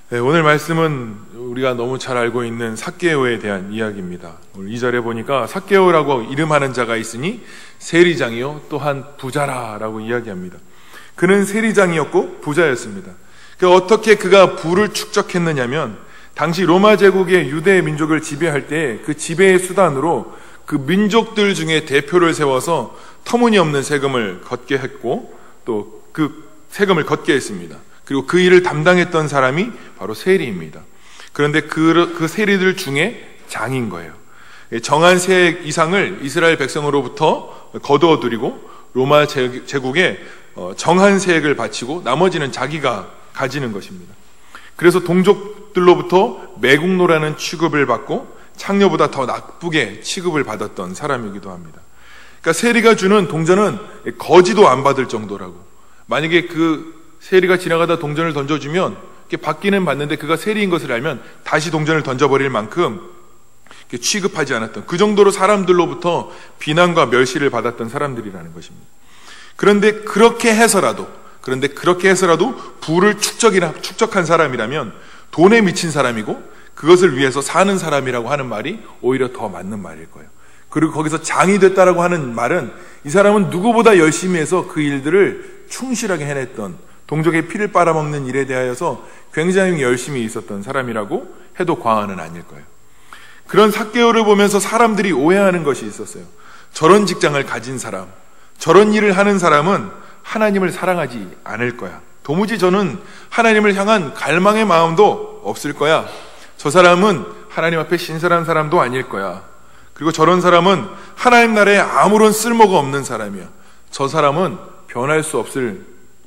네, 오늘 말씀은 우리가 너무 잘 알고 있는 삭개오에 대한 이야기입니다. 오늘 2절에 보니까 삭개오라고 이름하는 자가 있으니 세리장이요 또한 부자라라고 이야기합니다. 그는 세리장이었고 부자였습니다. 어떻게 그가 부를 축적했느냐면 당시 로마 제국의 유대 민족을 지배할 때 그 지배의 수단으로 그 민족들 중에 대표를 세워서 터무니없는 세금을 걷게 했고 또 그 세금을 걷게 했습니다. 그리고 그 일을 담당했던 사람이 바로 세리입니다. 그런데 그 세리들 중에 장인 거예요. 정한 세액 이상을 이스라엘 백성으로부터 거두어들이고 로마 제국에 정한 세액을 바치고 나머지는 자기가 가지는 것입니다. 그래서 동족들로부터 매국노라는 취급을 받고 창녀보다 더 나쁘게 취급을 받았던 사람이기도 합니다. 그러니까 세리가 주는 동전은 거지도 안 받을 정도라고. 만약에 그 세리가 지나가다 동전을 던져주면 받기는 받는데 그가 세리인 것을 알면 다시 동전을 던져버릴 만큼 취급하지 않았던, 그 정도로 사람들로부터 비난과 멸시를 받았던 사람들이라는 것입니다. 그런데 그렇게 해서라도 부를 축적한 사람이라면 돈에 미친 사람이고 그것을 위해서 사는 사람이라고 하는 말이 오히려 더 맞는 말일 거예요. 그리고 거기서 장이 됐다라고 하는 말은 이 사람은 누구보다 열심히 해서 그 일들을 충실하게 해냈던, 동족의 피를 빨아먹는 일에 대하여서 굉장히 열심히 있었던 사람이라고 해도 과언은 아닐 거예요. 그런 삭개오를 보면서 사람들이 오해하는 것이 있었어요. 저런 직장을 가진 사람, 저런 일을 하는 사람은 하나님을 사랑하지 않을 거야. 도무지 저는 하나님을 향한 갈망의 마음도 없을 거야. 저 사람은 하나님 앞에 신실한 사람도 아닐 거야. 그리고 저런 사람은 하나님 나라에 아무런 쓸모가 없는 사람이야. 저 사람은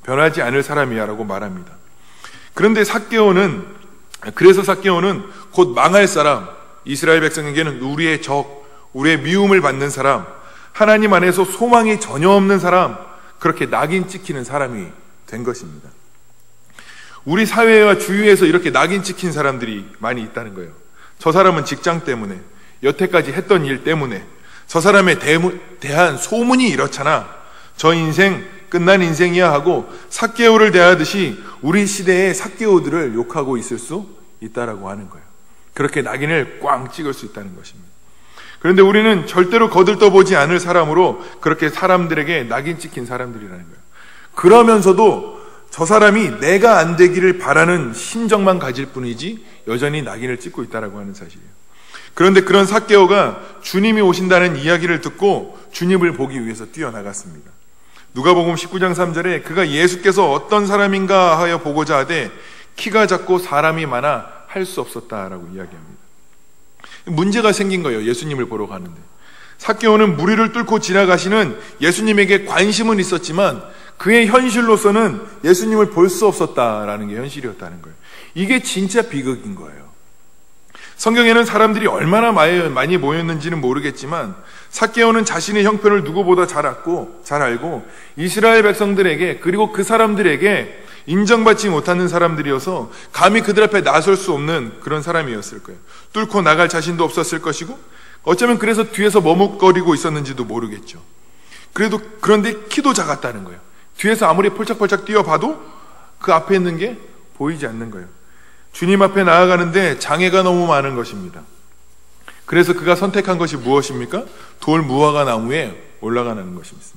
변하지 않을 사람이야 라고 말합니다. 그런데 삭개오는 곧 망할 사람, 이스라엘 백성에게는 우리의 적, 우리의 미움을 받는 사람, 하나님 안에서 소망이 전혀 없는 사람, 그렇게 낙인 찍히는 사람이 된 것입니다. 우리 사회와 주위에서 이렇게 낙인 찍힌 사람들이 많이 있다는 거예요. 저 사람은 직장 때문에, 여태까지 했던 일 때문에, 저 사람에 대한 소문이 이렇잖아, 저 인생 끝난 인생이야 하고 삭개오를 대하듯이 우리 시대의 삭개오들을 욕하고 있을 수 있다라고 하는 거예요. 그렇게 낙인을 꽝 찍을 수 있다는 것입니다. 그런데 우리는 절대로 거들떠보지 않을 사람으로 그렇게 사람들에게 낙인 찍힌 사람들이라는 거예요. 그러면서도 저 사람이 내가 안 되기를 바라는 심정만 가질 뿐이지 여전히 낙인을 찍고 있다라고 하는 사실이에요. 그런데 그런 삭개오가 주님이 오신다는 이야기를 듣고 주님을 보기 위해서 뛰어나갔습니다. 누가복음 19장 3절에 그가 예수께서 어떤 사람인가 하여 보고자 하되 키가 작고 사람이 많아 할 수 없었다라고 이야기합니다. 문제가 생긴 거예요. 예수님을 보러 가는데 삭개오는 무리를 뚫고 지나가시는 예수님에게 관심은 있었지만 그의 현실로서는 예수님을 볼 수 없었다라는 게 현실이었다는 거예요. 이게 진짜 비극인 거예요. 성경에는 사람들이 얼마나 많이 모였는지는 모르겠지만 삭개오는 자신의 형편을 누구보다 잘 알고 이스라엘 백성들에게, 그리고 그 사람들에게 인정받지 못하는 사람들이어서 감히 그들 앞에 나설 수 없는 그런 사람이었을 거예요. 뚫고 나갈 자신도 없었을 것이고 어쩌면 그래서 뒤에서 머뭇거리고 있었는지도 모르겠죠. 그런데 키도 작았다는 거예요. 뒤에서 아무리 펄짝펄짝 뛰어봐도 그 앞에 있는 게 보이지 않는 거예요. 주님 앞에 나아가는데 장애가 너무 많은 것입니다. 그래서 그가 선택한 것이 무엇입니까? 돌 무화과 나무에 올라가는 것입니다.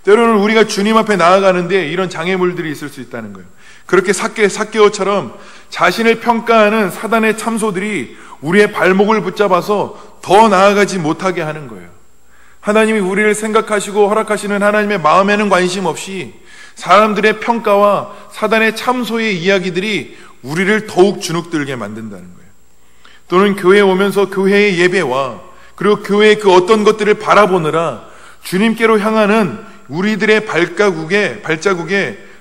때로는 우리가 주님 앞에 나아가는데 이런 장애물들이 있을 수 있다는 거예요. 그렇게 삭개오처럼 자신을 평가하는 사단의 참소들이 우리의 발목을 붙잡아서 더 나아가지 못하게 하는 거예요. 하나님이 우리를 생각하시고 허락하시는 하나님의 마음에는 관심 없이 사람들의 평가와 사단의 참소의 이야기들이 우리를 더욱 주눅들게 만든다는 거예요. 또는 교회에 오면서 교회의 예배와 그리고 교회의 그 어떤 것들을 바라보느라 주님께로 향하는 우리들의 발자국에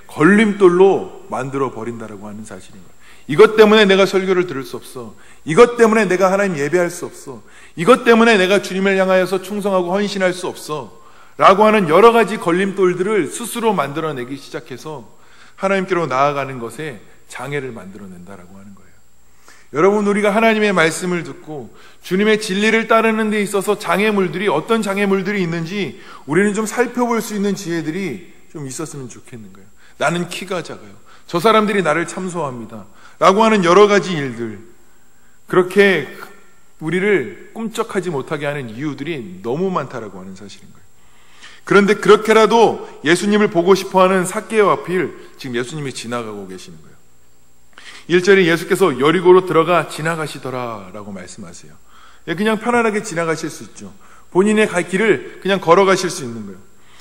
걸림돌로 만들어 버린다라고 하는 사실인 거예요. 이것 때문에 내가 설교를 들을 수 없어. 이것 때문에 내가 하나님 예배할 수 없어. 이것 때문에 내가 주님을 향하여서 충성하고 헌신할 수 없어. 라고 하는 여러 가지 걸림돌들을 스스로 만들어내기 시작해서 하나님께로 나아가는 것에 장애를 만들어낸다라고 하는 거예요. 여러분, 우리가 하나님의 말씀을 듣고 주님의 진리를 따르는 데 있어서 장애물들이, 어떤 장애물들이 있는지 우리는 좀 살펴볼 수 있는 지혜들이 좀 있었으면 좋겠는 거예요. 나는 키가 작아요. 저 사람들이 나를 참소합니다. 라고 하는 여러 가지 일들, 그렇게 우리를 꿈쩍하지 못하게 하는 이유들이 너무 많다라고 하는 사실인 거예요. 그런데 그렇게라도 예수님을 보고 싶어하는 삭개오 하필 지금 예수님이 지나가고 계시는 거예요. 1절에 예수께서 여리고로 들어가 지나가시더라 라고 말씀하세요. 그냥 편안하게 지나가실 수 있죠. 본인의 갈 길을 그냥 걸어가실 수 있는 거예요.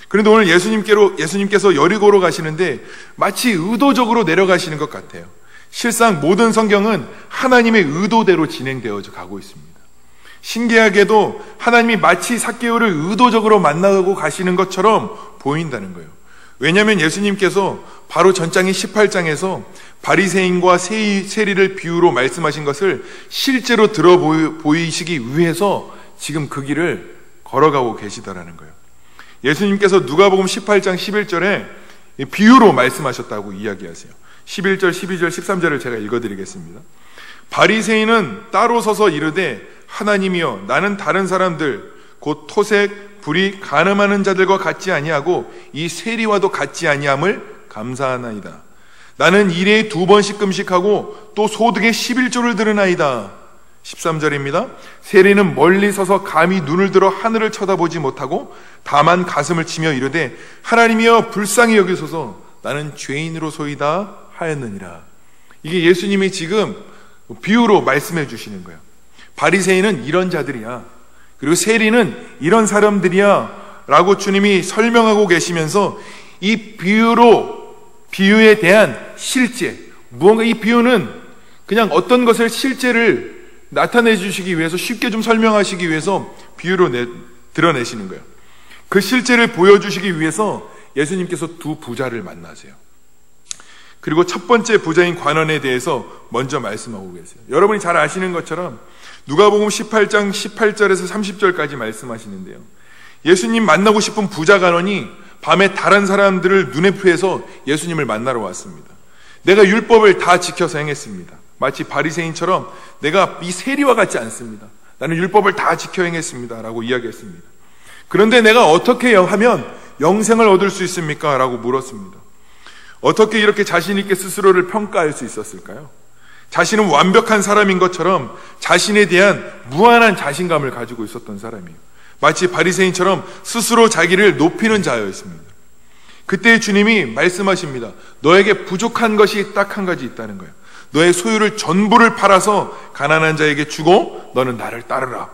그런데 오늘 예수님께서 여리고로 가시는데 마치 의도적으로 내려가시는 것 같아요. 실상 모든 성경은 하나님의 의도대로 진행되어 가고 있습니다. 신기하게도 하나님이 마치 삭개오를 의도적으로 만나고 가시는 것처럼 보인다는 거예요. 왜냐하면 예수님께서 바로 전장인 18장에서 바리새인과 세리를 비유로 말씀하신 것을 실제로 들어 보이시기 위해서 지금 그 길을 걸어가고 계시다라는 거예요. 예수님께서 누가복음 18장 11절에 비유로 말씀하셨다고 이야기하세요. 11절, 12절, 13절을 제가 읽어드리겠습니다. 바리새인은 따로 서서 이르되 하나님이여 나는 다른 사람들 곧 토색, 불의, 간음하는 자들과 같지 아니하고 이 세리와도 같지 아니함을 감사하나이다. 나는 일에 2번씩 금식하고 또 소득의 11조를 들으나이다. 13절입니다. 세리는 멀리 서서 감히 눈을 들어 하늘을 쳐다보지 못하고 다만 가슴을 치며 이르되 하나님이여 불쌍히 여기소서 나는 죄인으로소이다 하였느니라. 이게 예수님이 지금 비유로 말씀해 주시는 거예요. 바리새인은 이런 자들이야. 그리고 세리는 이런 사람들이야 라고 주님이 설명하고 계시면서 이 비유에 대한 실제, 무언가 이 비유는 그냥 어떤 것을 실제를 나타내 주시기 위해서 쉽게 좀 설명하시기 위해서 비유로 드러내시는 거예요. 그 실제를 보여주시기 위해서 예수님께서 두 부자를 만나세요. 그리고 첫 번째 부자인 관원에 대해서 먼저 말씀하고 계세요. 여러분이 잘 아시는 것처럼 누가복음 18장 18절에서 30절까지 말씀하시는데요. 예수님 만나고 싶은 부자 관원이 밤에 다른 사람들을 눈에 피해서 예수님을 만나러 왔습니다. 내가 율법을 다 지켜서 행했습니다. 마치 바리새인처럼 내가 이 세리와 같지 않습니다. 나는 율법을 다 지켜 행했습니다 라고 이야기했습니다. 그런데 내가 어떻게 하면 영생을 얻을 수 있습니까? 라고 물었습니다. 어떻게 이렇게 자신 있게 스스로를 평가할 수 있었을까요? 자신은 완벽한 사람인 것처럼 자신에 대한 무한한 자신감을 가지고 있었던 사람이에요. 마치 바리새인처럼 스스로 자기를 높이는 자였습니다. 그때 주님이 말씀하십니다. 너에게 부족한 것이 딱 한 가지 있다는 거예요. 너의 소유를 전부를 팔아서 가난한 자에게 주고 너는 나를 따르라.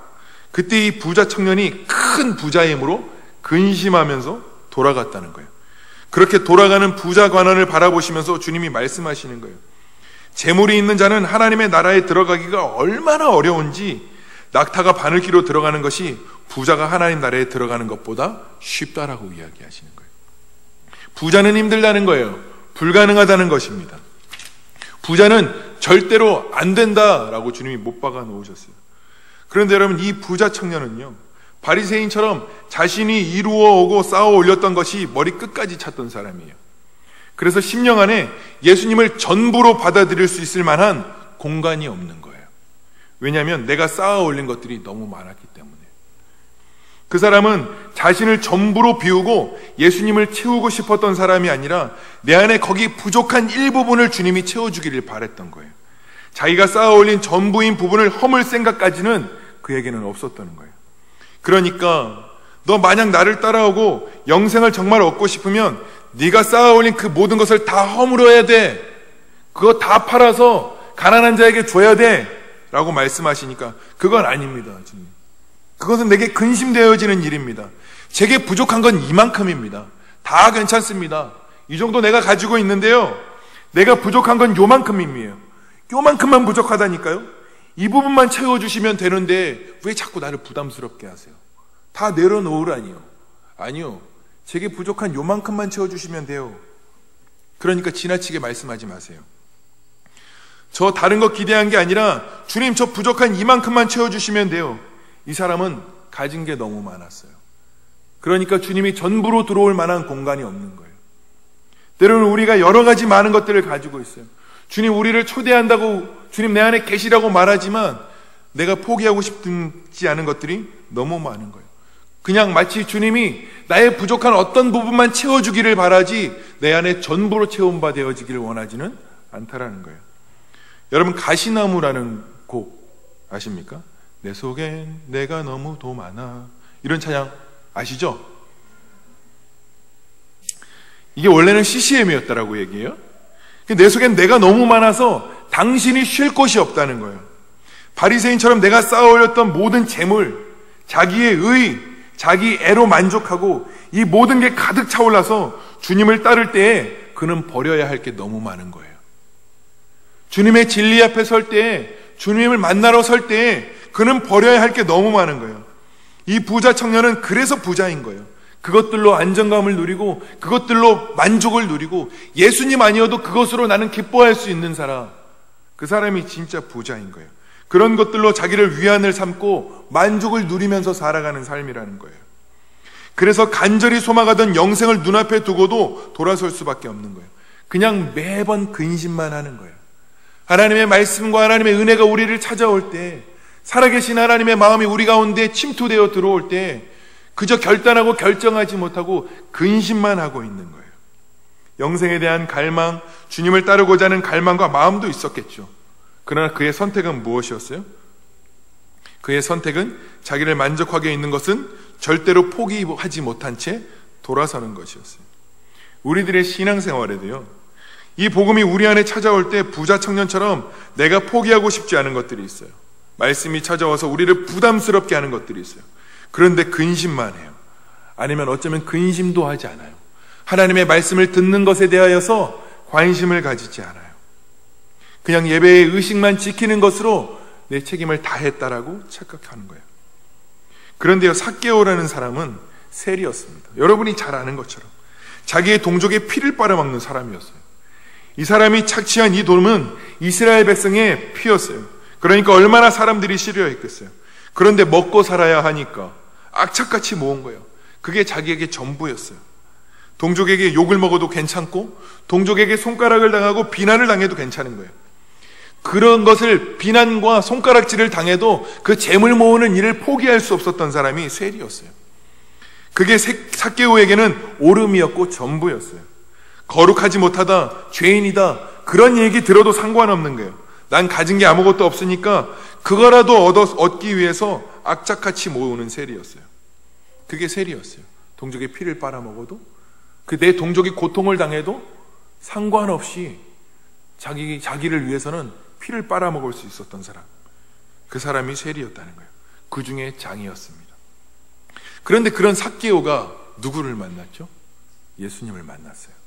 그때 이 부자 청년이 큰 부자임으로 근심하면서 돌아갔다는 거예요. 그렇게 돌아가는 부자 관원을 바라보시면서 주님이 말씀하시는 거예요. 재물이 있는 자는 하나님의 나라에 들어가기가 얼마나 어려운지 낙타가 바늘기로 들어가는 것이 부자가 하나님 나라에 들어가는 것보다 쉽다라고 이야기하시는 거예요. 부자는 힘들다는 거예요. 불가능하다는 것입니다. 부자는 절대로 안 된다라고 주님이 못 박아 놓으셨어요. 그런데 여러분, 이 부자 청년은요, 바리새인처럼 자신이 이루어 오고 쌓아 올렸던 것이 머리 끝까지 찼던 사람이에요. 그래서 심령 안에 예수님을 전부로 받아들일 수 있을 만한 공간이 없는 거예요. 왜냐하면 내가 쌓아 올린 것들이 너무 많았기 때문에. 그 사람은 자신을 전부로 비우고 예수님을 채우고 싶었던 사람이 아니라 내 안에 거기 부족한 일부분을 주님이 채워주기를 바랬던 거예요. 자기가 쌓아 올린 전부인 부분을 허물 생각까지는 그에게는 없었던 거예요. 그러니까 너 만약 나를 따라오고 영생을 정말 얻고 싶으면 네가 쌓아 올린 그 모든 것을 다 허물어야 돼. 그거 다 팔아서 가난한 자에게 줘야 돼 라고 말씀하시니까 그건 아닙니다. 주님. 그것은 내게 근심되어지는 일입니다. 제게 부족한 건 이만큼입니다. 다 괜찮습니다. 이 정도 내가 가지고 있는데요, 내가 부족한 건 요만큼이에요. 요만큼만 부족하다니까요. 이 부분만 채워주시면 되는데 왜 자꾸 나를 부담스럽게 하세요? 다 내려놓으라니요. 아니요, 제게 부족한 요만큼만 채워주시면 돼요. 그러니까 지나치게 말씀하지 마세요. 저 다른 거 기대한 게 아니라 주님, 저 부족한 이만큼만 채워주시면 돼요. 이 사람은 가진 게 너무 많았어요. 그러니까 주님이 전부로 들어올 만한 공간이 없는 거예요. 때로는 우리가 여러 가지 많은 것들을 가지고 있어요. 주님, 우리를 초대한다고, 주님 내 안에 계시라고 말하지만 내가 포기하고 싶지 않은 것들이 너무 많은 거예요. 그냥 마치 주님이 나의 부족한 어떤 부분만 채워주기를 바라지 내 안에 전부로 채움바 되어지기를 원하지는 않다라는 거예요. 여러분 가시나무라는 곡 아십니까? 내 속엔 내가 너무도 많아. 이런 찬양 아시죠? 이게 원래는 CCM이었다라고 얘기해요. 내 속엔 내가 너무 많아서 당신이 쉴 곳이 없다는 거예요. 바리새인처럼 내가 쌓아올렸던 모든 재물, 자기의 의, 자기 애로 만족하고 이 모든 게 가득 차올라서 주님을 따를 때에 그는 버려야 할 게 너무 많은 거예요. 주님의 진리 앞에 설 때에, 주님을 만나러 설 때에 그는 버려야 할 게 너무 많은 거예요. 이 부자 청년은 그래서 부자인 거예요. 그것들로 안정감을 누리고 그것들로 만족을 누리고 예수님 아니어도 그것으로 나는 기뻐할 수 있는 사람, 그 사람이 진짜 부자인 거예요. 그런 것들로 자기를 위안을 삼고 만족을 누리면서 살아가는 삶이라는 거예요. 그래서 간절히 소망하던 영생을 눈앞에 두고도 돌아설 수밖에 없는 거예요. 그냥 매번 근심만 하는 거예요. 하나님의 말씀과 하나님의 은혜가 우리를 찾아올 때, 살아계신 하나님의 마음이 우리 가운데 침투되어 들어올 때 그저 결단하고 결정하지 못하고 근심만 하고 있는 거예요. 영생에 대한 갈망, 주님을 따르고자 하는 갈망과 마음도 있었겠죠. 그러나 그의 선택은 무엇이었어요? 그의 선택은 자기를 만족하게 있는 것은 절대로 포기하지 못한 채 돌아서는 것이었어요. 우리들의 신앙생활에도요, 이 복음이 우리 안에 찾아올 때 부자 청년처럼 내가 포기하고 싶지 않은 것들이 있어요. 말씀이 찾아와서 우리를 부담스럽게 하는 것들이 있어요. 그런데 근심만 해요. 아니면 어쩌면 근심도 하지 않아요. 하나님의 말씀을 듣는 것에 대하여서 관심을 가지지 않아요. 그냥 예배의 의식만 지키는 것으로 내 책임을 다했다라고 착각하는 거예요. 그런데요, 삭개오라는 사람은 세리였습니다. 여러분이 잘 아는 것처럼 자기의 동족의 피를 빨아먹는 사람이었어요. 이 사람이 착취한 이 돈은 이스라엘 백성의 피였어요. 그러니까 얼마나 사람들이 싫어했겠어요. 그런데 먹고 살아야 하니까 악착같이 모은 거예요. 그게 자기에게 전부였어요. 동족에게 욕을 먹어도 괜찮고 동족에게 손가락을 당하고 비난을 당해도 괜찮은 거예요. 그런 것을, 비난과 손가락질을 당해도 그 재물 모으는 일을 포기할 수 없었던 사람이 세리였어요. 그게 삭개오에게는 오름이었고 전부였어요. 거룩하지 못하다, 죄인이다, 그런 얘기 들어도 상관없는 거예요. 난 가진 게 아무것도 없으니까 그거라도 얻기 위해서 악착같이 모으는 세리였어요. 그게 세리였어요. 동족의 피를 빨아먹어도, 내 동족이 고통을 당해도 상관없이 자기를 위해서는 피를 빨아먹을 수 있었던 사람, 그 사람이 세리였다는 거예요. 그 중에 장이었습니다. 그런데 그런 삭개오가 누구를 만났죠? 예수님을 만났어요.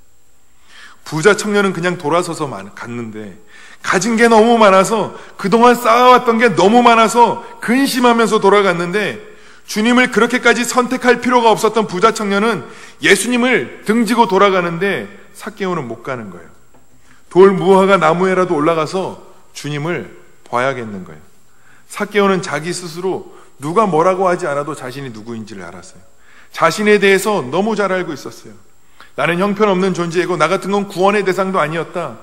부자 청년은 그냥 돌아서서 갔는데 가진 게 너무 많아서, 그동안 쌓아왔던 게 너무 많아서 근심하면서 돌아갔는데, 주님을 그렇게까지 선택할 필요가 없었던 부자 청년은 예수님을 등지고 돌아가는데 삭개오는 못 가는 거예요. 돌 무화과 나무에라도 올라가서 주님을 봐야겠는 거예요. 삭개오는 자기 스스로 누가 뭐라고 하지 않아도 자신이 누구인지를 알았어요. 자신에 대해서 너무 잘 알고 있었어요. 나는 형편없는 존재이고 나 같은 건 구원의 대상도 아니었다.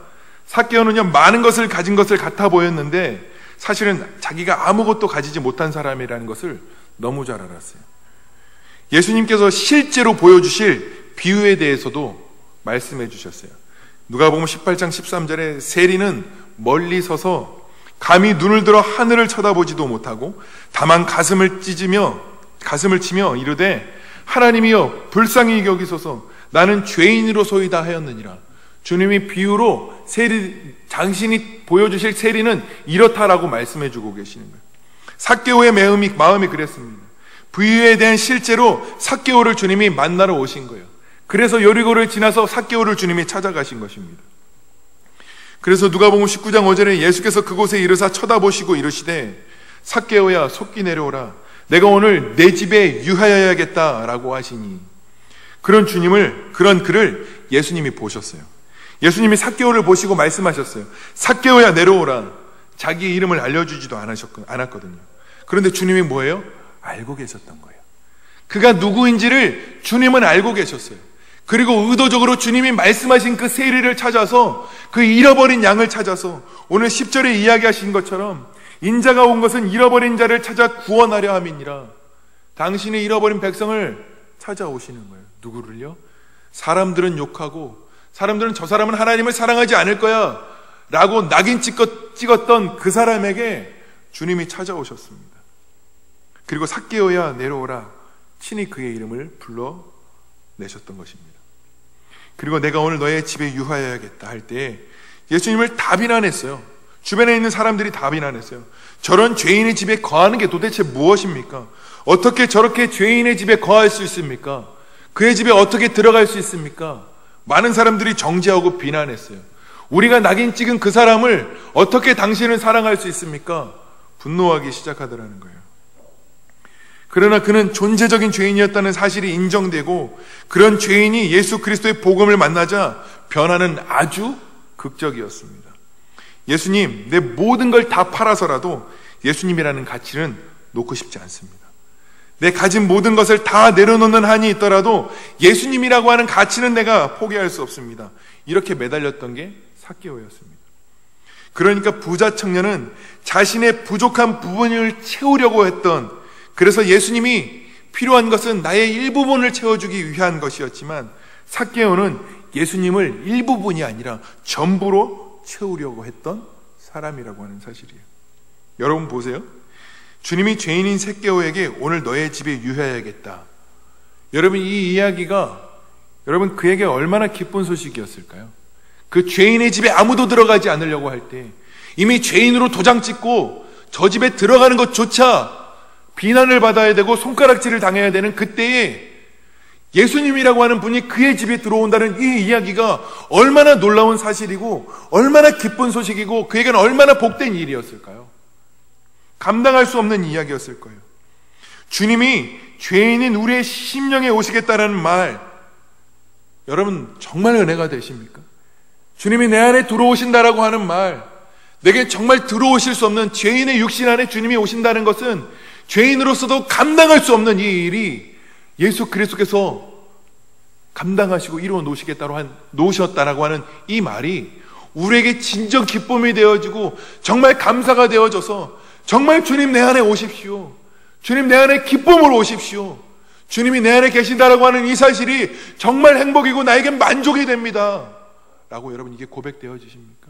삭개오는요, 많은 것을 가진 것을 같아 보였는데 사실은 자기가 아무것도 가지지 못한 사람이라는 것을 너무 잘 알았어요. 예수님께서 실제로 보여주실 비유에 대해서도 말씀해 주셨어요. 누가복음 18장 13절에 세리는 멀리 서서 감히 눈을 들어 하늘을 쳐다보지도 못하고 다만 가슴을 치며 이르되 하나님이여 불쌍히 여기소서, 나는 죄인으로소이다 하였느니라. 주님이 비유로 당신이 보여주실 세리는 이렇다라고 말씀해 주고 계시는 거예요. 삭개오의 마음이 그랬습니다. 비유에 대한 실제로 삭개오를 주님이 만나러 오신 거예요. 그래서 여리고를 지나서 삭개오를 주님이 찾아가신 것입니다. 그래서 누가복음 19장 5절에 예수께서 그곳에 이르사 쳐다보시고 이르시되 삭개오야 속기 내려오라, 내가 오늘 내 집에 유하여야겠다라고 하시니, 그런 그를 예수님이 보셨어요. 예수님이 삭개오를 보시고 말씀하셨어요. 삭개오야 내려오라. 자기의 이름을 알려주지도 않았거든요. 그런데 주님이 뭐예요? 알고 계셨던 거예요. 그가 누구인지를 주님은 알고 계셨어요. 그리고 의도적으로 주님이 말씀하신 그 세리를 찾아서, 그 잃어버린 양을 찾아서, 오늘 10절에 이야기하신 것처럼 인자가 온 것은 잃어버린 자를 찾아 구원하려 함이니라. 당신의 잃어버린 백성을 찾아오시는 거예요. 누구를요? 사람들은 욕하고, 사람들은 저 사람은 하나님을 사랑하지 않을 거야, 라고 낙인 찍었던 그 사람에게 주님이 찾아오셨습니다. 그리고 삭개오야 내려오라 친히 그의 이름을 불러내셨던 것입니다. 그리고 내가 오늘 너의 집에 유하여야겠다 할 때 예수님을 다 비난했어요. 주변에 있는 사람들이 다 비난했어요. 저런 죄인의 집에 거하는 게 도대체 무엇입니까? 어떻게 저렇게 죄인의 집에 거할 수 있습니까? 그의 집에 어떻게 들어갈 수 있습니까? 많은 사람들이 정죄하고 비난했어요. 우리가 낙인 찍은 그 사람을 어떻게 당신은 사랑할 수 있습니까? 분노하기 시작하더라는 거예요. 그러나 그는 존재적인 죄인이었다는 사실이 인정되고 그런 죄인이 예수 그리스도의 복음을 만나자 변화는 아주 극적이었습니다. 예수님, 내 모든 걸 다 팔아서라도 예수님이라는 가치는 놓고 싶지 않습니다. 내 가진 모든 것을 다 내려놓는 한이 있더라도 예수님이라고 하는 가치는 내가 포기할 수 없습니다. 이렇게 매달렸던 게 삭개오였습니다. 그러니까 부자 청년은 자신의 부족한 부분을 채우려고 했던, 그래서 예수님이 필요한 것은 나의 일부분을 채워주기 위한 것이었지만 삭개오는 예수님을 일부분이 아니라 전부로 채우려고 했던 사람이라고 하는 사실이에요. 여러분 보세요. 주님이 죄인인 삭개오에게 오늘 너의 집에 유하여야겠다. 여러분 이 이야기가 여러분 그에게 얼마나 기쁜 소식이었을까요? 그 죄인의 집에 아무도 들어가지 않으려고 할 때 이미 죄인으로 도장 찍고 저 집에 들어가는 것조차 비난을 받아야 되고 손가락질을 당해야 되는 그때에 예수님이라고 하는 분이 그의 집에 들어온다는 이 이야기가 얼마나 놀라운 사실이고 얼마나 기쁜 소식이고 그에게는 얼마나 복된 일이었을까요? 감당할 수 없는 이야기였을 거예요. 주님이 죄인인 우리의 심령에 오시겠다라는 말, 여러분 정말 은혜가 되십니까? 주님이 내 안에 들어오신다라고 하는 말, 내게 정말 들어오실 수 없는 죄인의 육신 안에 주님이 오신다는 것은 죄인으로서도 감당할 수 없는 이 일이 예수 그리스도께서 감당하시고 이루어 놓으셨다라고 하는 이 말이 우리에게 진정 기쁨이 되어지고 정말 감사가 되어져서 정말 주님 내 안에 오십시오. 주님 내 안에 기쁨으로 오십시오. 주님이 내 안에 계신다라고 하는 이 사실이 정말 행복이고 나에겐 만족이 됩니다. 라고 여러분 이게 고백되어지십니까?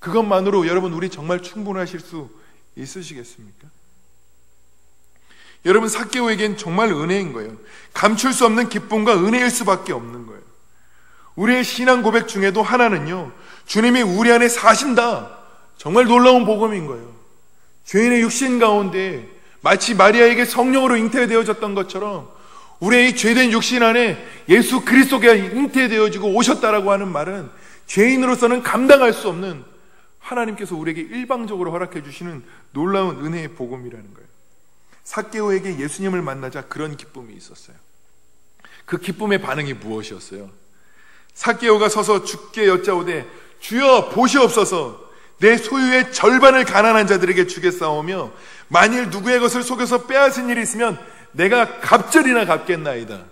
그것만으로 여러분 우리 정말 충분하실 수 있으시겠습니까? 여러분 삭개오에겐 정말 은혜인 거예요. 감출 수 없는 기쁨과 은혜일 수밖에 없는 거예요. 우리의 신앙 고백 중에도 하나는요, 주님이 우리 안에 사신다. 정말 놀라운 복음인 거예요. 죄인의 육신 가운데 마치 마리아에게 성령으로 잉태되어졌던 것처럼 우리의 이 죄된 육신 안에 예수 그리스도가 잉태되어지고 오셨다라고 하는 말은 죄인으로서는 감당할 수 없는 하나님께서 우리에게 일방적으로 허락해 주시는 놀라운 은혜의 복음이라는 거예요. 삭개오에게 예수님을 만나자 그런 기쁨이 있었어요. 그 기쁨의 반응이 무엇이었어요? 삭개오가 서서 주께 여짜오되 주여 보시옵소서, 내 소유의 절반을 가난한 자들에게 주겠사오며 만일 누구의 것을 속여서 빼앗은 일이 있으면 내가 갑절이나 갚겠나이다.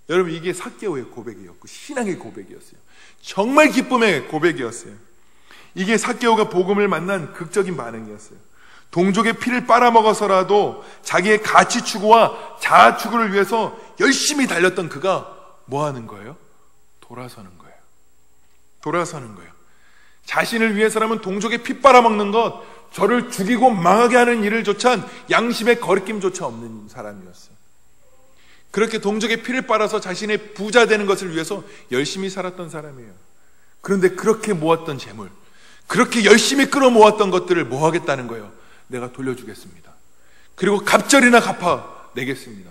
여러분 이게 삭개오의 고백이었고 신앙의 고백이었어요. 정말 기쁨의 고백이었어요. 이게 삭개오가 복음을 만난 극적인 반응이었어요. 동족의 피를 빨아먹어서라도 자기의 가치 추구와 자아 추구를 위해서 열심히 달렸던 그가 뭐 하는 거예요? 돌아서는 거예요. 돌아서는 거예요. 자신을 위해서라면 동족의 피 빨아먹는 것, 저를 죽이고 망하게 하는 일을 조차 양심의 거리낌조차 없는 사람이었어요. 그렇게 동족의 피를 빨아서 자신의 부자 되는 것을 위해서 열심히 살았던 사람이에요. 그런데 그렇게 모았던 재물, 그렇게 열심히 끌어모았던 것들을 뭐 하겠다는 거예요? 내가 돌려주겠습니다. 그리고 갑절이나 갚아내겠습니다.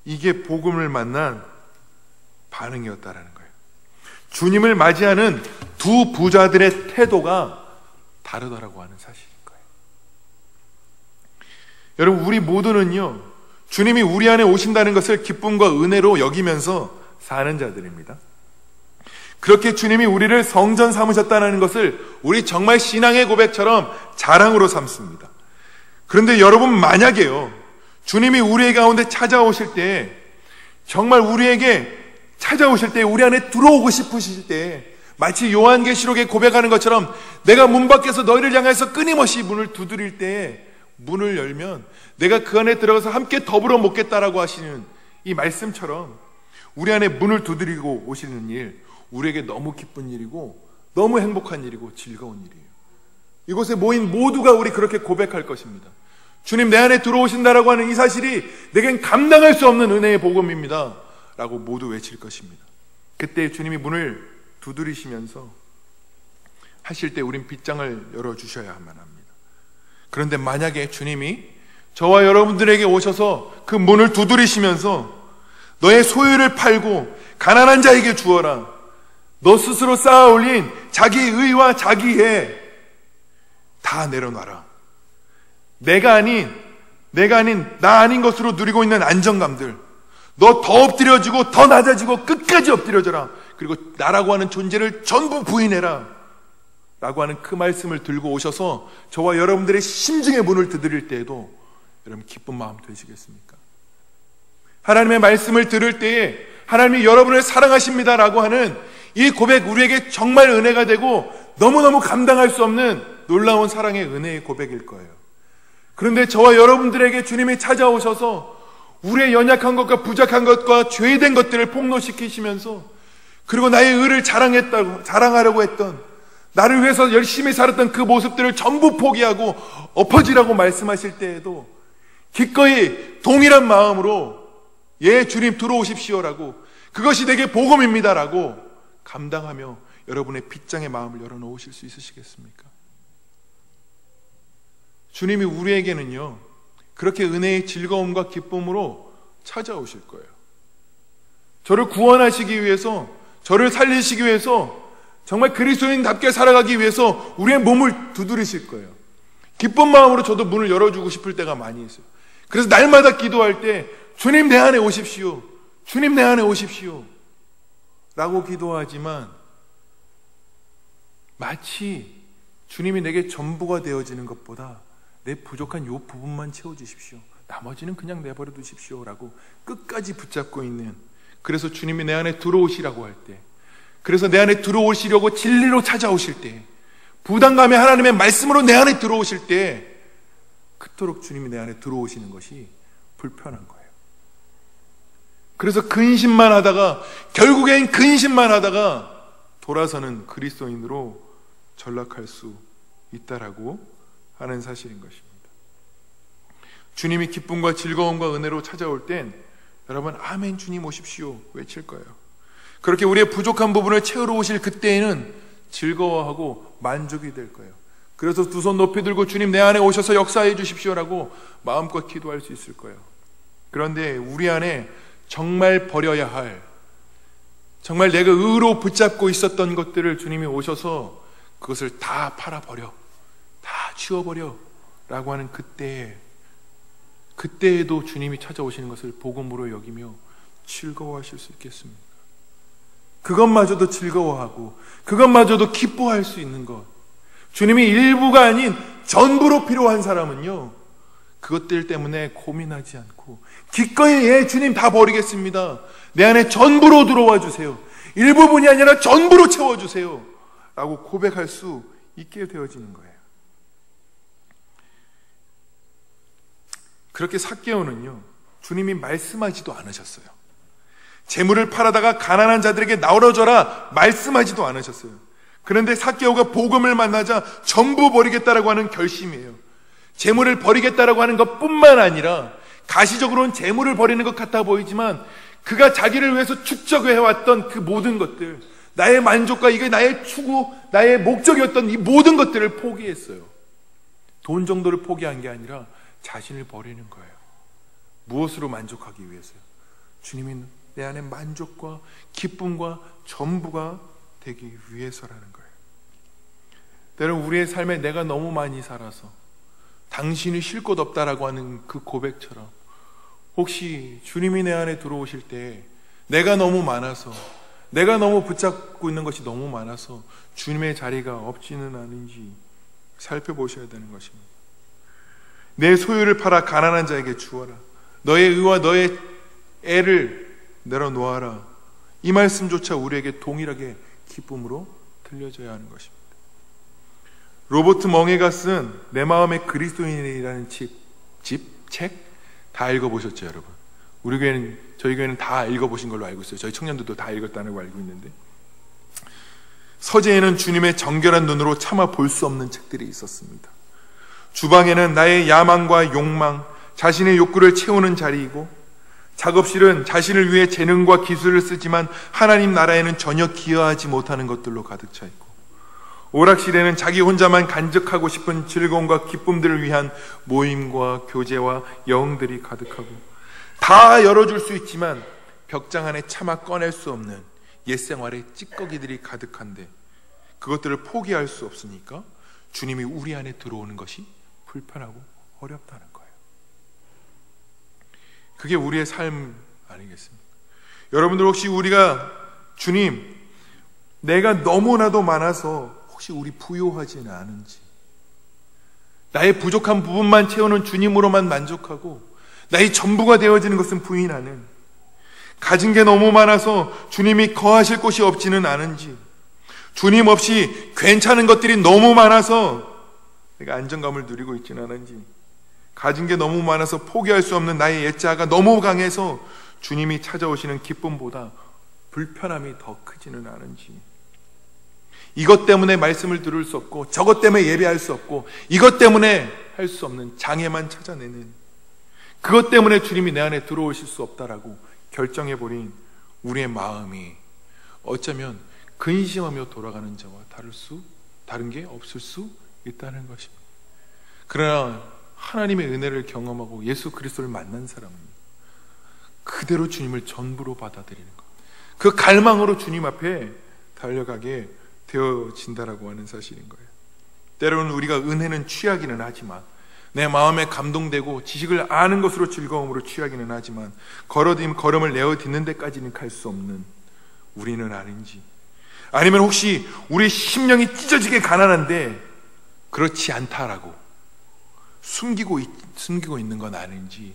이게 복음을 만난 반응이었다라는 거예요. 주님을 맞이하는 두 부자들의 태도가 다르더라고 하는 사실인 거예요. 여러분 우리 모두는요, 주님이 우리 안에 오신다는 것을 기쁨과 은혜로 여기면서 사는 자들입니다. 그렇게 주님이 우리를 성전 삼으셨다는 것을 우리 정말 신앙의 고백처럼 자랑으로 삼습니다. 그런데 여러분 만약에요, 주님이 우리 가운데 찾아오실 때, 정말 우리에게 찾아오실 때, 우리 안에 들어오고 싶으실 때, 마치 요한계시록에 고백하는 것처럼 내가 문 밖에서 너희를 향해서 끊임없이 문을 두드릴 때 문을 열면 내가 그 안에 들어가서 함께 더불어 먹겠다라고 하시는 이 말씀처럼 우리 안에 문을 두드리고 오시는 일, 우리에게 너무 기쁜 일이고 너무 행복한 일이고 즐거운 일이에요. 이곳에 모인 모두가 우리 그렇게 고백할 것입니다. 주님, 내 안에 들어오신다라고 하는 이 사실이 내겐 감당할 수 없는 은혜의 복음입니다 라고 모두 외칠 것입니다. 그때 주님이 문을 두드리시면서 하실 때 우린 빗장을 열어주셔야만 합니다. 그런데 만약에 주님이 저와 여러분들에게 오셔서 그 문을 두드리시면서 너의 소유를 팔고 가난한 자에게 주어라, 너 스스로 쌓아 올린 자기 의와 자기애 다 내려놔라, 나 아닌 것으로 누리고 있는 안정감들, 너 더 엎드려지고 더 낮아지고 끝까지 엎드려져라, 그리고 나라고 하는 존재를 전부 부인해라 라고 하는 그 말씀을 들고 오셔서 저와 여러분들의 심중의 문을 두드릴 때에도 여러분 기쁜 마음 되시겠습니까? 하나님의 말씀을 들을 때에 하나님이 여러분을 사랑하십니다라고 하는 이 고백, 우리에게 정말 은혜가 되고 너무너무 감당할 수 없는 놀라운 사랑의 은혜의 고백일 거예요. 그런데 저와 여러분들에게 주님이 찾아오셔서 우리의 연약한 것과 부족한 것과 죄된 것들을 폭로시키시면서, 그리고 나의 의를 자랑하려고 했던, 나를 위해서 열심히 살았던 그 모습들을 전부 포기하고 엎어지라고 말씀하실 때에도 기꺼이 동일한 마음으로 예, 주님 들어오십시오라고, 그것이 내게 복음입니다라고 감당하며 여러분의 빗장의 마음을 열어놓으실 수 있으시겠습니까? 주님이 우리에게는요, 그렇게 은혜의 즐거움과 기쁨으로 찾아오실 거예요. 저를 구원하시기 위해서, 저를 살리시기 위해서, 정말 그리스도인답게 살아가기 위해서 우리의 몸을 두드리실 거예요. 기쁜 마음으로 저도 문을 열어주고 싶을 때가 많이 있어요. 그래서 날마다 기도할 때 주님 내 안에 오십시오, 주님 내 안에 오십시오 라고 기도하지만 마치 주님이 내게 전부가 되어지는 것보다 내 부족한 요 부분만 채워주십시오, 나머지는 그냥 내버려 두십시오 라고 끝까지 붙잡고 있는, 그래서 주님이 내 안에 들어오시라고 할 때, 그래서 내 안에 들어오시려고 진리로 찾아오실 때, 부담감에 하나님의 말씀으로 내 안에 들어오실 때 그토록 주님이 내 안에 들어오시는 것이 불편한 거예요. 그래서 근심만 하다가, 결국엔 근심만 하다가 돌아서는 그리스도인으로 전락할 수 있다라고 하는 사실인 것입니다. 주님이 기쁨과 즐거움과 은혜로 찾아올 땐 여러분 아멘 주님 오십시오 외칠 거예요. 그렇게 우리의 부족한 부분을 채우러 오실 그때에는 즐거워하고 만족이 될 거예요. 그래서 두 손 높이 들고 주님 내 안에 오셔서 역사해 주십시오라고 마음껏 기도할 수 있을 거예요. 그런데 우리 안에 정말 버려야 할, 정말 내가 의로 붙잡고 있었던 것들을 주님이 오셔서 그것을 다 팔아버려, 다 치워버려 라고 하는 그때에도 주님이 찾아오시는 것을 복음으로 여기며 즐거워하실 수 있겠습니까? 그것마저도 즐거워하고 그것마저도 기뻐할 수 있는 것, 주님이 일부가 아닌 전부로 필요한 사람은요, 그것들 때문에 고민하지 않고 기꺼이 예 주님 다 버리겠습니다, 내 안에 전부로 들어와 주세요, 일부분이 아니라 전부로 채워주세요 라고 고백할 수 있게 되어지는 거예요. 그렇게 삭개오는요, 주님이 말씀하지도 않으셨어요. 재물을 팔아다가 가난한 자들에게 나눠줘라 말씀하지도 않으셨어요. 그런데 삭개오가 복음을 만나자 전부 버리겠다라고 하는 결심이에요. 재물을 버리겠다라고 하는 것뿐만 아니라 가시적으로는 재물을 버리는 것 같아 보이지만 그가 자기를 위해서 축적해왔던 그 모든 것들, 나의 만족과 이게 나의 추구, 나의 목적이었던 이 모든 것들을 포기했어요. 돈 정도를 포기한 게 아니라 자신을 버리는 거예요. 무엇으로 만족하기 위해서요? 주님이 내 안에 만족과 기쁨과 전부가 되기 위해서라는 거예요. 때로는 우리의 삶에 내가 너무 많이 살아서 당신이 쉴 곳 없다라고 하는 그 고백처럼, 혹시 주님이 내 안에 들어오실 때 내가 너무 많아서, 내가 너무 붙잡고 있는 것이 너무 많아서 주님의 자리가 없지는 않은지 살펴보셔야 되는 것입니다. 내 소유를 팔아 가난한 자에게 주어라, 너의 의와 너의 애를 내려놓아라, 이 말씀조차 우리에게 동일하게 기쁨으로 들려져야 하는 것입니다. 로버트 멍에가 쓴 내 마음의 그리스도인이라는 책 다 읽어보셨죠, 여러분? 우리 교회는, 저희 교회는 다 읽어보신 걸로 알고 있어요. 저희 청년들도 다 읽었다는 걸 알고 있는데, 서재에는 주님의 정결한 눈으로 차마 볼 수 없는 책들이 있었습니다. 주방에는 나의 야망과 욕망, 자신의 욕구를 채우는 자리이고, 작업실은 자신을 위해 재능과 기술을 쓰지만 하나님 나라에는 전혀 기여하지 못하는 것들로 가득 차 있고, 오락실에는 자기 혼자만 간직하고 싶은 즐거움과 기쁨들을 위한 모임과 교제와 여흥들이 가득하고, 다 열어줄 수 있지만 벽장 안에 차마 꺼낼 수 없는 옛생활의 찌꺼기들이 가득한데, 그것들을 포기할 수 없으니까 주님이 우리 안에 들어오는 것이 불편하고 어렵다는 거예요. 그게 우리의 삶 아니겠습니까? 여러분들 혹시 우리가 주님, 내가 너무나도 많아서 혹시 우리 부요하지는 않은지, 나의 부족한 부분만 채우는 주님으로만 만족하고 나의 전부가 되어지는 것은 부인하는, 가진 게 너무 많아서 주님이 거하실 곳이 없지는 않은지, 주님 없이 괜찮은 것들이 너무 많아서 내가 안정감을 누리고 있지는 않은지, 가진 게 너무 많아서 포기할 수 없는 나의 옛자아가 너무 강해서 주님이 찾아오시는 기쁨보다 불편함이 더 크지는 않은지, 이것 때문에 말씀을 들을 수 없고 저것 때문에 예배할 수 없고 이것 때문에 할 수 없는 장애만 찾아내는, 그것 때문에 주님이 내 안에 들어오실 수 없다라고 결정해버린 우리의 마음이 어쩌면 근심하며 돌아가는 자와 다른 게 없을 수 있다는 것입니다. 그러나 하나님의 은혜를 경험하고 예수 그리스도를 만난 사람은 그대로 주님을 전부로 받아들이는 것, 그 갈망으로 주님 앞에 달려가게 되어진다라고 하는 사실인 거예요. 때로는 우리가 은혜는 취하기는 하지만, 내 마음에 감동되고 지식을 아는 것으로 즐거움으로 취하기는 하지만, 걸음을 내어딛는 데까지는 갈 수 없는 우리는 아닌지, 아니면 혹시 우리 심령이 찢어지게 가난한데 그렇지 않다라고 숨기고 있는 건 아닌지,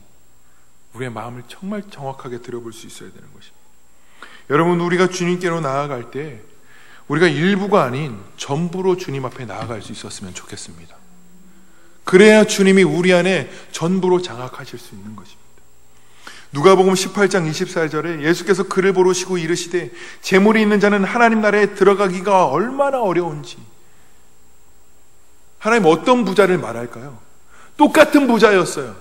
우리의 마음을 정말 정확하게 들어볼 수 있어야 되는 것입니다. 여러분, 우리가 주님께로 나아갈 때 우리가 일부가 아닌 전부로 주님 앞에 나아갈 수 있었으면 좋겠습니다. 그래야 주님이 우리 안에 전부로 장악하실 수 있는 것입니다. 누가복음 18장 24절에 예수께서 그를 보시고 이르시되 재물이 있는 자는 하나님 나라에 들어가기가 얼마나 어려운지. 하나님 어떤 부자를 말할까요? 똑같은 부자였어요.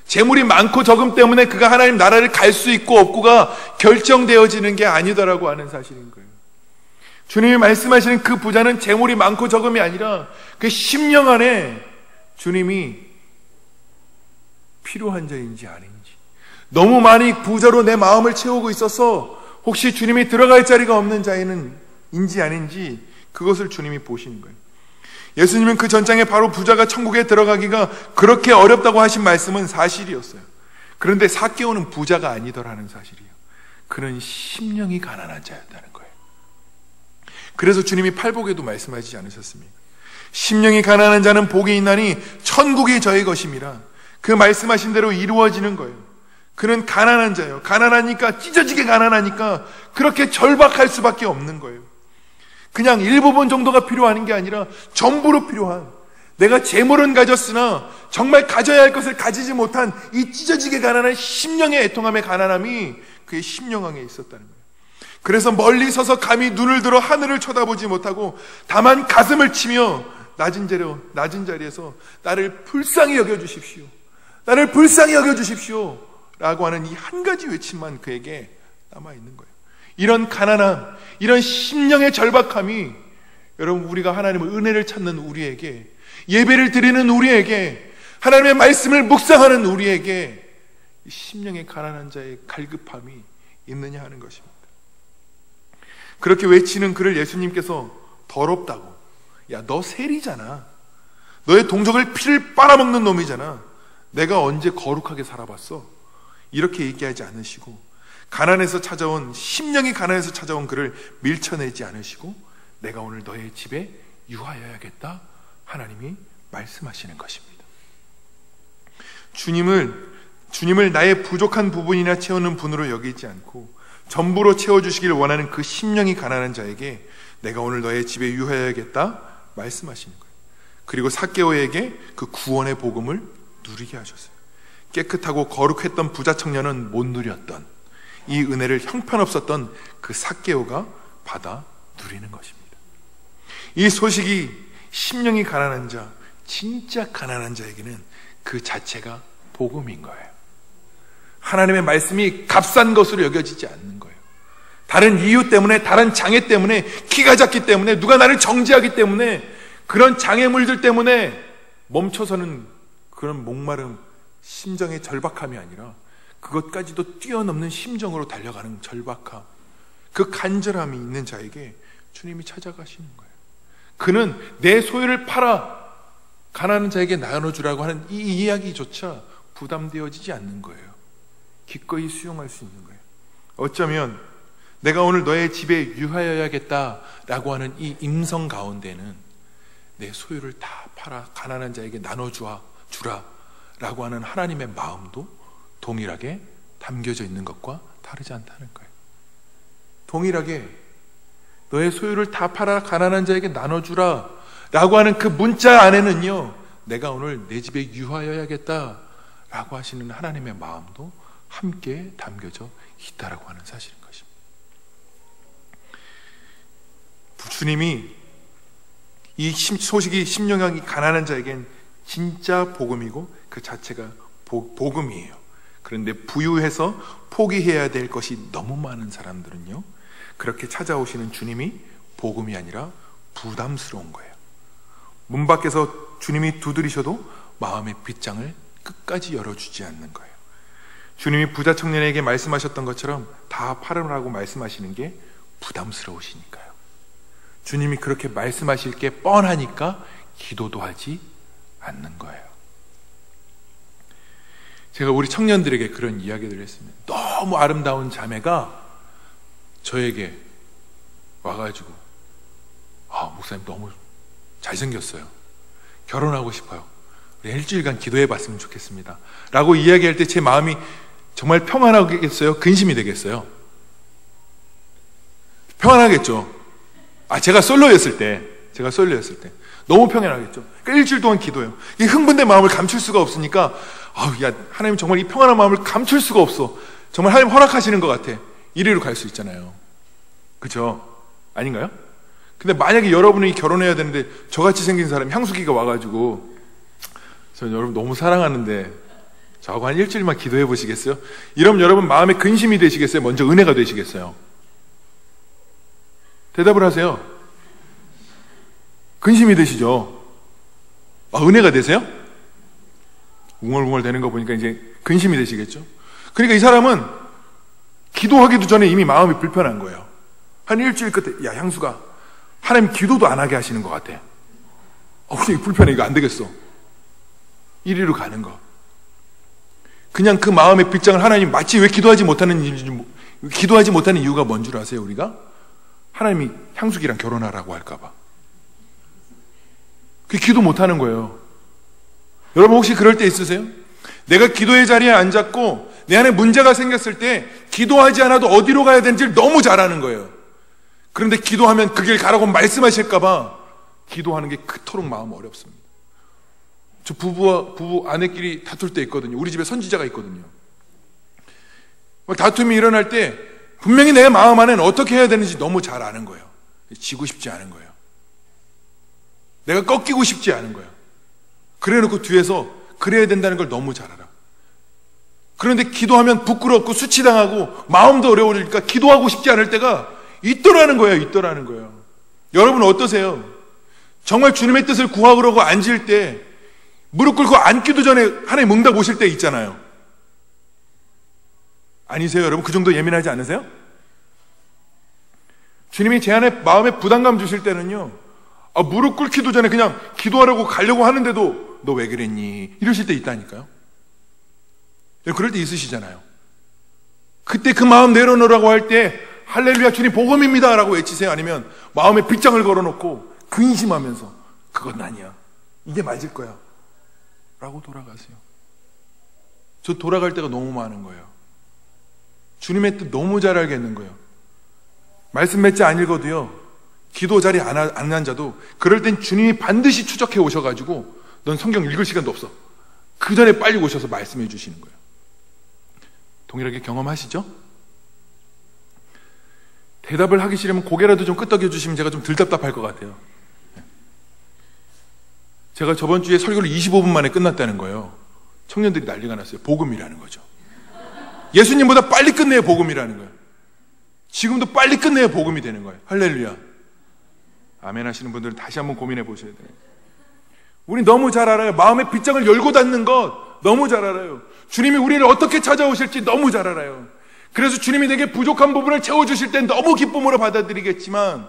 재물이 많고 적음 때문에 그가 하나님 나라를 갈 수 있고 없고가 결정되어지는 게 아니다라고 하는 사실인 거예요. 주님이 말씀하시는 그 부자는 재물이 많고 적음이 아니라 그 심령 안에 주님이 필요한 자인지 아닌지, 너무 많이 부자로 내 마음을 채우고 있어서 혹시 주님이 들어갈 자리가 없는 자인지 아닌지, 그것을 주님이 보시는 거예요. 예수님은 그 전장에 바로 부자가 천국에 들어가기가 그렇게 어렵다고 하신 말씀은 사실이었어요. 그런데 삭개오는 부자가 아니더라는 사실이에요. 그는 심령이 가난한 자였다는 거예요. 그래서 주님이 팔복에도 말씀하시지 않으셨습니까? 심령이 가난한 자는 복이 있나니 천국이 저의 것임이라. 그 말씀하신 대로 이루어지는 거예요. 그는 가난한 자예요. 가난하니까, 찢어지게 가난하니까 그렇게 절박할 수밖에 없는 거예요. 그냥 일부분 정도가 필요한 게 아니라 전부로 필요한, 내가 재물은 가졌으나 정말 가져야 할 것을 가지지 못한 이 찢어지게 가난한 심령의 애통함의 가난함이 그의 심령 안에 있었다는 거예요. 그래서 멀리 서서 감히 눈을 들어 하늘을 쳐다보지 못하고 다만 가슴을 치며 낮은 자리에서 나를 불쌍히 여겨주십시오, 나를 불쌍히 여겨주십시오 라고 하는 이 한 가지 외침만 그에게 남아있는 거예요. 이런 가난함, 이런 심령의 절박함이, 여러분, 우리가 하나님의 은혜를 찾는 우리에게, 예배를 드리는 우리에게, 하나님의 말씀을 묵상하는 우리에게 이 심령의 가난한 자의 갈급함이 있느냐 하는 것입니다. 그렇게 외치는 그를 예수님께서 더럽다고, 야, 너 세리잖아, 너의 동족을 피를 빨아먹는 놈이잖아, 내가 언제 거룩하게 살아봤어, 이렇게 얘기하지 않으시고, 가난해서 찾아온, 심령이 가난해서 찾아온 그를 밀쳐내지 않으시고, 내가 오늘 너의 집에 유하여야겠다 하나님이 말씀하시는 것입니다. 주님을 나의 부족한 부분이나 채우는 분으로 여기지 않고 전부로 채워주시길 원하는 그 심령이 가난한 자에게 내가 오늘 너의 집에 유하여야겠다 말씀하시는 거예요. 그리고 삭개오에게 그 구원의 복음을 누리게 하셨어요. 깨끗하고 거룩했던 부자 청년은 못 누렸던 이 은혜를 형편없었던 그 삭개오가 받아 누리는 것입니다. 이 소식이 심령이 가난한 자, 진짜 가난한 자에게는 그 자체가 복음인 거예요. 하나님의 말씀이 값싼 것으로 여겨지지 않는 거예요. 다른 이유 때문에, 다른 장애 때문에, 키가 작기 때문에, 누가 나를 정죄하기 때문에, 그런 장애물들 때문에 멈춰서는 그런 목마름, 심정의 절박함이 아니라 그것까지도 뛰어넘는 심정으로 달려가는 절박함, 그 간절함이 있는 자에게 주님이 찾아가시는 거예요. 그는 내 소유를 팔아 가난한 자에게 나눠주라고 하는 이 이야기조차 부담되어지지 않는 거예요. 기꺼이 수용할 수 있는 거예요. 어쩌면 내가 오늘 너의 집에 유하여야겠다라고 하는 이 임성 가운데는 내 소유를 다 팔아 가난한 자에게 나눠주라 라고 하는 하나님의 마음도 동일하게 담겨져 있는 것과 다르지 않다는 거예요. 동일하게 너의 소유를 다 팔아 가난한 자에게 나눠주라 라고 하는 그 문자 안에는요, 내가 오늘 내 집에 유하여야겠다 라고 하시는 하나님의 마음도 함께 담겨져 있다라고 하는 사실인 것입니다. 주님이 이 소식이 심령이 가난한 자에겐 진짜 복음이고 그 자체가 복음이에요. 그런데 부유해서 포기해야 될 것이 너무 많은 사람들은요, 그렇게 찾아오시는 주님이 복음이 아니라 부담스러운 거예요. 문 밖에서 주님이 두드리셔도 마음의 빗장을 끝까지 열어주지 않는 거예요. 주님이 부자 청년에게 말씀하셨던 것처럼 다 팔으라고 말씀하시는 게 부담스러우시니까요. 주님이 그렇게 말씀하실 게 뻔하니까 기도도 하지 않는 거예요. 제가 우리 청년들에게 그런 이야기를 했습니다. 너무 아름다운 자매가 저에게 와가지고, 목사님 너무 잘생겼어요. 결혼하고 싶어요. 우리 일주일간 기도해 봤으면 좋겠습니다 라고 이야기할 때 제 마음이 정말 평안하겠어요? 근심이 되겠어요? 평안하겠죠. 제가 솔로였을 때 너무 평안하겠죠. 그러니까 일주일 동안 기도해요. 이 흥분된 마음을 감출 수가 없으니까, 하나님 정말 이 평안한 마음을 감출 수가 없어. 정말 하나님 허락하시는 것 같아. 이리로 갈 수 있잖아요. 그죠? 아닌가요? 근데 만약에 여러분이 결혼해야 되는데 저같이 생긴 사람이 향수기가 와가지고, 저 여러분 너무 사랑하는데 저하고 한 일주일만 기도해 보시겠어요? 이러면 여러분 마음에 근심이 되시겠어요? 먼저 은혜가 되시겠어요? 대답을 하세요. 근심이 되시죠? 은혜가 되세요? 웅얼웅얼 되는 거 보니까 이제 근심이 되시겠죠? 그러니까 이 사람은 기도하기도 전에 이미 마음이 불편한 거예요. 한 일주일 끝에, 향수가 하나님 기도도 안 하게 하시는 것 같아. 그냥 불편해. 이거 안 되겠어. 이리로 가는 거. 그냥 그 마음의 빗장을 하나님 마치 왜 기도하지 못하는 이유가 뭔 줄 아세요, 우리가? 하나님이 향수기랑 결혼하라고 할까봐. 그 기도 못하는 거예요. 여러분 혹시 그럴 때 있으세요? 내가 기도의 자리에 앉았고 내 안에 문제가 생겼을 때 기도하지 않아도 어디로 가야 되는지를 너무 잘 아는 거예요. 그런데 기도하면 그 길 가라고 말씀하실까봐 기도하는 게 그토록 마음 어렵습니다. 저 부부 아내끼리 다툴 때 있거든요. 우리 집에 선지자가 있거든요. 다툼이 일어날 때 분명히 내 마음 안에는 어떻게 해야 되는지 너무 잘 아는 거예요. 지고 싶지 않은 거예요. 내가 꺾이고 싶지 않은 거예요. 그래놓고 뒤에서 그래야 된다는 걸 너무 잘 알아. 그런데 기도하면 부끄럽고 수치당하고 마음도 어려우니까 기도하고 싶지 않을 때가 있더라는 거예요. 여러분 어떠세요? 정말 주님의 뜻을 구하려고 앉을 때 무릎 꿇고 앉기도 전에 하나님 응답 오실 때 있잖아요. 아니세요, 여러분? 그 정도 예민하지 않으세요? 주님이 제 안에 마음에 부담감 주실 때는요, 무릎 꿇기도 전에 그냥 기도하려고 가려고 하는데도 너 왜 그랬니? 이러실 때 있다니까요. 그럴 때 있으시잖아요. 그때 그 마음 내려놓으라고 할 때 할렐루야 주님 복음입니다 라고 외치세요? 아니면 마음에 빗장을 걸어놓고 근심하면서 그건 아니야, 이게 맞을 거야 라고 돌아가세요? 저 돌아갈 때가 너무 많은 거예요. 주님의 뜻 너무 잘 알겠는 거예요. 말씀 몇 자 안 읽어도요, 기도 자리에 안 앉아도 그럴 땐 주님이 반드시 추적해 오셔가지고 넌 성경 읽을 시간도 없어, 그 전에 빨리 오셔서 말씀해 주시는 거예요. 동일하게 경험하시죠? 대답을 하기 싫으면 고개라도 좀 끄덕여 주시면 제가 좀 덜 답답할 것 같아요. 제가 저번 주에 설교를 25분 만에 끝났다는 거예요. 청년들이 난리가 났어요. 복음이라는 거죠. 예수님보다 빨리 끝내야 복음이라는 거예요. 지금도 빨리 끝내야 복음이 되는 거예요. 할렐루야. 아멘 하시는 분들은 다시 한번 고민해 보셔야 돼요. 우리 너무 잘 알아요. 마음의 빗장을 열고 닫는 것 너무 잘 알아요. 주님이 우리를 어떻게 찾아오실지 너무 잘 알아요. 그래서 주님이 내게 부족한 부분을 채워주실 땐 너무 기쁨으로 받아들이겠지만,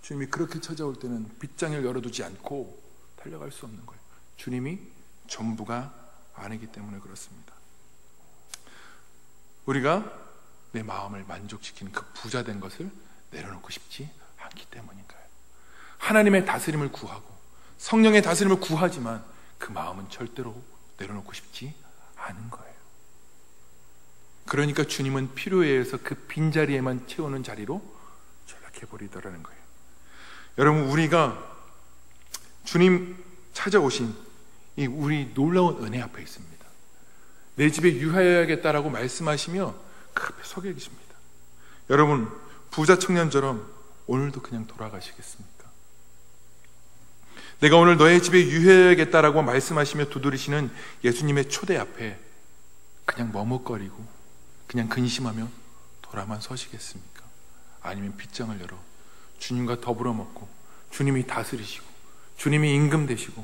주님이 그렇게 찾아올 때는 빗장을 열어두지 않고 달려갈 수 없는 거예요. 주님이 전부가 아니기 때문에 그렇습니다. 우리가 내 마음을 만족시키는 그 부자된 것을 내려놓고 싶지 않기 때문인가요? 하나님의 다스림을 구하고 성령의 다스림을 구하지만 그 마음은 절대로 내려놓고 싶지 않은 거예요. 그러니까 주님은 필요에 의해서 그 빈자리에만 채우는 자리로 전락해버리더라는 거예요. 여러분, 우리가 주님 찾아오신 이 우리 놀라운 은혜 앞에 있습니다. 내 집에 유하여야겠다라고 말씀하시며 그 앞에 서 계십니다. 여러분, 부자 청년처럼 오늘도 그냥 돌아가시겠습니까? 내가 오늘 너의 집에 유하여야겠다라고 말씀하시며 두드리시는 예수님의 초대 앞에 그냥 머뭇거리고 그냥 근심하며 돌아만 서시겠습니까? 아니면 빗장을 열어 주님과 더불어 먹고 주님이 다스리시고 주님이 임금 되시고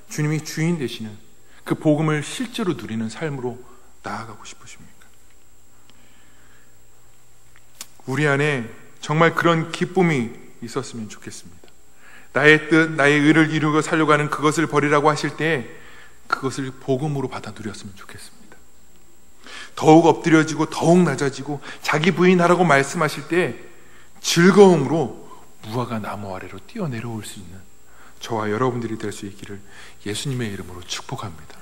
주님이 주인 되시는 그 복음을 실제로 누리는 삶으로 나아가고 싶으십니까? 우리 안에 정말 그런 기쁨이 있었으면 좋겠습니다. 나의 뜻, 나의 의를 이루고 살려고 하는 그것을 버리라고 하실 때 그것을 복음으로 받아 누렸으면 좋겠습니다. 더욱 엎드려지고 더욱 낮아지고 자기 부인하라고 말씀하실 때 즐거움으로 무화과 나무 아래로 뛰어내려올 수 있는 저와 여러분들이 될 수 있기를 예수님의 이름으로 축복합니다.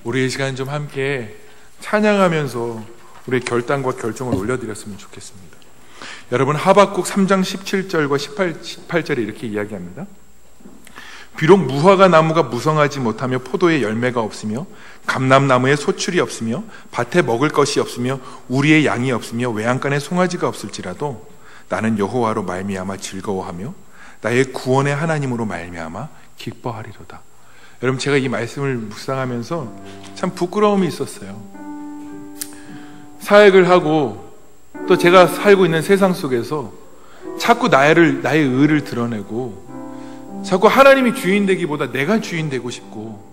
우리 이 시간 좀 함께 찬양하면서 우리의 결단과 결정을 올려드렸으면 좋겠습니다. 여러분, 하박국 3장 17절과 18절에 이렇게 이야기합니다. 비록 무화과 나무가 무성하지 못하며 포도에 열매가 없으며 감람나무에 소출이 없으며 밭에 먹을 것이 없으며 우리의 양이 없으며 외양간에 송아지가 없을지라도 나는 여호와로 말미암아 즐거워하며 나의 구원의 하나님으로 말미암아 기뻐하리로다. 여러분, 제가 이 말씀을 묵상하면서 참 부끄러움이 있었어요. 사역을 하고 또 제가 살고 있는 세상 속에서 자꾸 나의 의를 드러내고 자꾸 하나님이 주인 되기보다 내가 주인 되고 싶고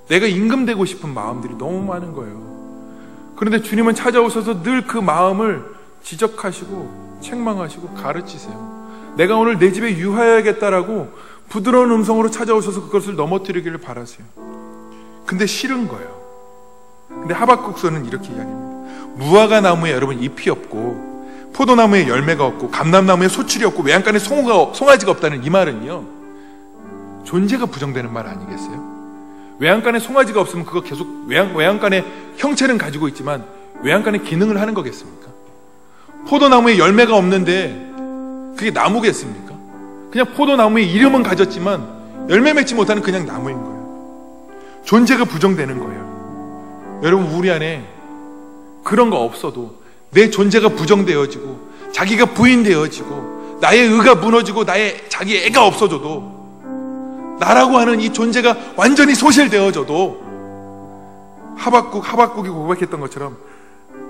내가 임금 되고 싶은 마음들이 너무 많은 거예요. 그런데 주님은 찾아오셔서 늘 그 마음을 지적하시고 책망하시고 가르치세요. 내가 오늘 내 집에 유하여야겠다라고 부드러운 음성으로 찾아오셔서 그것을 넘어뜨리기를 바라세요. 근데 싫은 거예요. 근데 하박국서는 이렇게 이야기합니다. 무화과 나무에 여러분 잎이 없고 포도나무에 열매가 없고 감람나무에 소출이 없고 외양간에 송아지가 없다는 이 말은요, 존재가 부정되는 말 아니겠어요? 외양간에 송아지가 없으면 그거 계속 외양간의 형체는 가지고 있지만 외양간의 기능을 하는 거겠습니까? 포도나무에 열매가 없는데 그게 나무겠습니까? 그냥 포도나무의 이름은 가졌지만 열매 맺지 못하는 그냥 나무인 거예요. 존재가 부정되는 거예요. 여러분, 우리 안에 그런 거 없어도 내 존재가 부정되어지고 자기가 부인되어지고 나의 의가 무너지고 자기 애가 없어져도 나라고 하는 이 존재가 완전히 소실되어져도 하박국이 고백했던 것처럼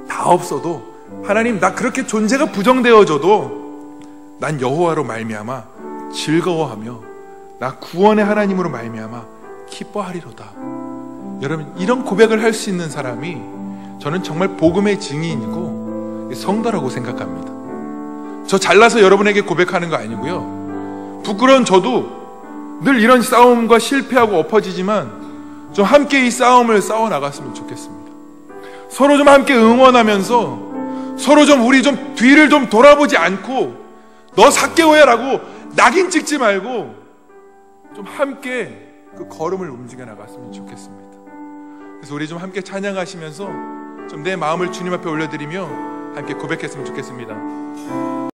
다 없어도 하나님, 나 그렇게 존재가 부정되어져도 난 여호와로 말미암아 즐거워하며 나 구원의 하나님으로 말미암아 기뻐하리로다. 여러분, 이런 고백을 할 수 있는 사람이 저는 정말 복음의 증인이고 성도라고 생각합니다. 저 잘나서 여러분에게 고백하는 거 아니고요, 부끄러운 저도 늘 이런 싸움과 실패하고 엎어지지만 좀 함께 이 싸움을 싸워 나갔으면 좋겠습니다. 서로 좀 함께 응원하면서 서로 좀 우리 좀 뒤를 좀 돌아보지 않고 너 삭개오야 라고 낙인 찍지 말고 좀 함께 그 걸음을 움직여 나갔으면 좋겠습니다. 그래서 우리 좀 함께 찬양하시면서 좀 내 마음을 주님 앞에 올려드리며 함께 고백했으면 좋겠습니다.